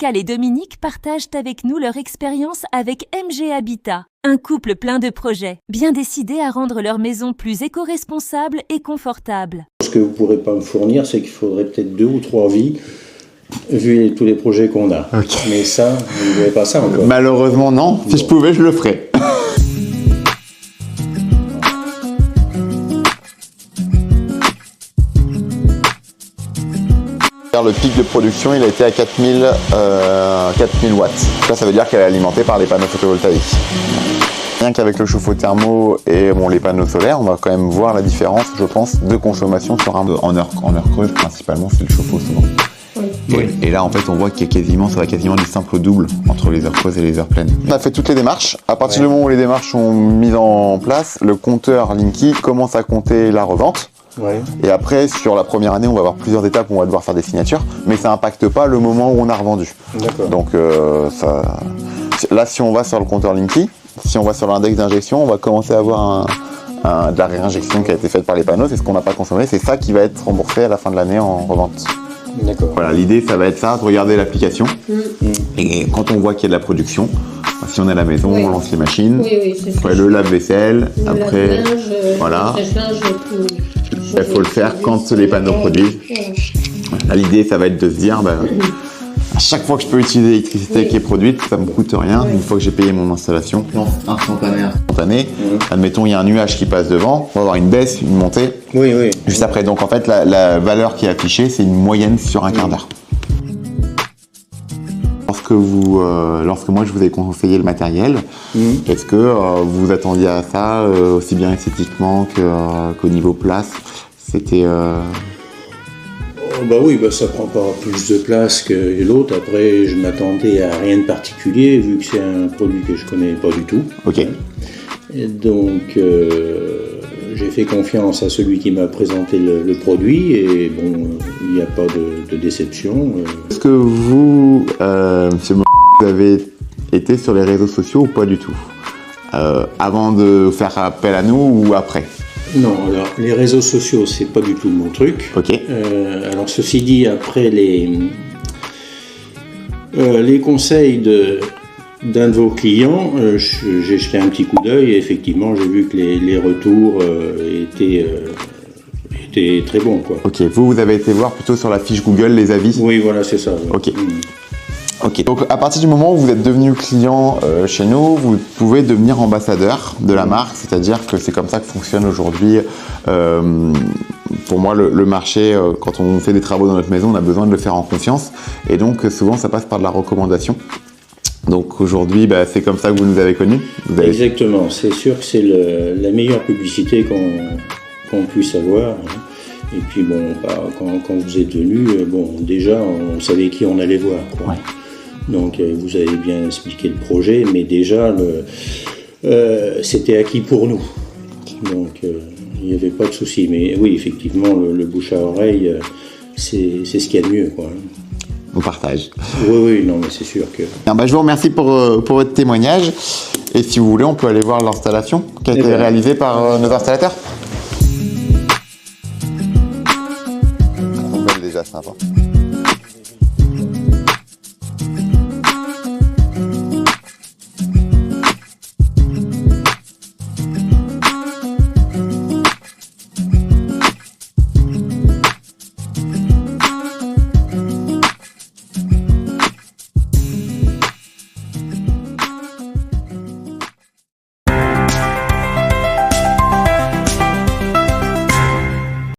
Pascal et Dominique partagent avec nous leur expérience avec MG Habitat, un couple plein de projets, bien décidé à rendre leur maison plus éco-responsable et confortable. Ce que vous ne pourrez pas me fournir, c'est qu'il faudrait peut-être 2 ou 3 vies, vu tous les projets qu'on a. Okay. Mais ça, vous n'avez pas ça encore. Malheureusement, non. Si je pouvais, je le ferais. Le pic de production, il a été à 4000 watts. Ça veut dire qu'elle est alimentée par les panneaux photovoltaïques. Rien qu'avec le chauffe-eau thermo et les panneaux solaires, on va quand même voir la différence, je pense, de consommation sur en heure creuse, principalement, c'est le chauffe-eau souvent. Oui. Et là, en fait, on voit qu'il y a ça va quasiment du simple au double entre les heures creuses et les heures pleines. On a fait toutes les démarches. À partir du moment où les démarches sont mises en place, le compteur Linky commence à compter la revente. Ouais. Et après, sur la première année, on va avoir plusieurs étapes où on va devoir faire des signatures, mais ça n'impacte pas le moment où on a revendu. Donc là, si on va sur le compteur Linky, si on va sur l'index d'injection, on va commencer à avoir de la réinjection qui a été faite par les panneaux, c'est ce qu'on n'a pas consommé, c'est ça qui va être remboursé à la fin de l'année en revente. D'accord. Voilà, l'idée, ça va être ça, de regarder l'application. Et quand on voit qu'il y a de la production, si on est à la maison, on lance les machines. Après le lave-vaisselle, après, voilà. Il faut le faire quand les panneaux produisent. Là, l'idée, ça va être de se dire, à chaque fois que je peux utiliser l'électricité qui est produite, ça me coûte rien. Une fois que j'ai payé mon installation, instantanée. Admettons, il y a un nuage qui passe devant, on va avoir une baisse, une montée. Juste après. Donc en fait, la valeur qui est affichée, c'est une moyenne sur un quart d'heure. Lorsque moi je vous ai conseillé le matériel, est-ce que vous attendiez à ça aussi bien esthétiquement qu'au niveau place? C'était oui, ça prend pas plus de place que l'autre. Après, je m'attendais à rien de particulier, vu que c'est un produit que je connais pas du tout. Ok. Et donc, j'ai fait confiance à celui qui m'a présenté le produit, et il n'y a pas de déception. Est-ce que vous, monsieur vous avez été sur les réseaux sociaux ou pas du tout avant de faire appel à nous ou après? Non, alors les réseaux sociaux, c'est pas du tout mon truc. Ok. Alors ceci dit, après les conseils d'un de vos clients, j'ai jeté un petit coup d'œil et effectivement j'ai vu que les retours étaient très bons, quoi. Ok, vous avez été voir plutôt sur la fiche Google les avis? Oui, voilà, c'est ça. Ouais. Ok. Ok, donc à partir du moment où vous êtes devenu client chez nous, vous pouvez devenir ambassadeur de la marque, c'est-à-dire que c'est comme ça que fonctionne aujourd'hui. Pour moi, le marché, quand on fait des travaux dans notre maison, on a besoin de le faire en confiance, et donc souvent ça passe par de la recommandation. Donc aujourd'hui, c'est comme ça que vous nous avez connus. Exactement, c'est sûr que c'est la meilleure publicité qu'on puisse avoir. Et puis quand vous êtes venu, déjà on savait qui on allait voir, quoi. Ouais. Donc vous avez bien expliqué le projet, mais déjà c'était acquis pour nous. Donc il n'y avait pas de souci. Mais oui, effectivement, le bouche à oreille, c'est ce qu'il y a de mieux, quoi. On partage. Oui, non, mais c'est sûr que... Je vous remercie pour votre témoignage. Et si vous voulez, on peut aller voir l'installation qui a été réalisée par nos installateurs. On va déjà sympa.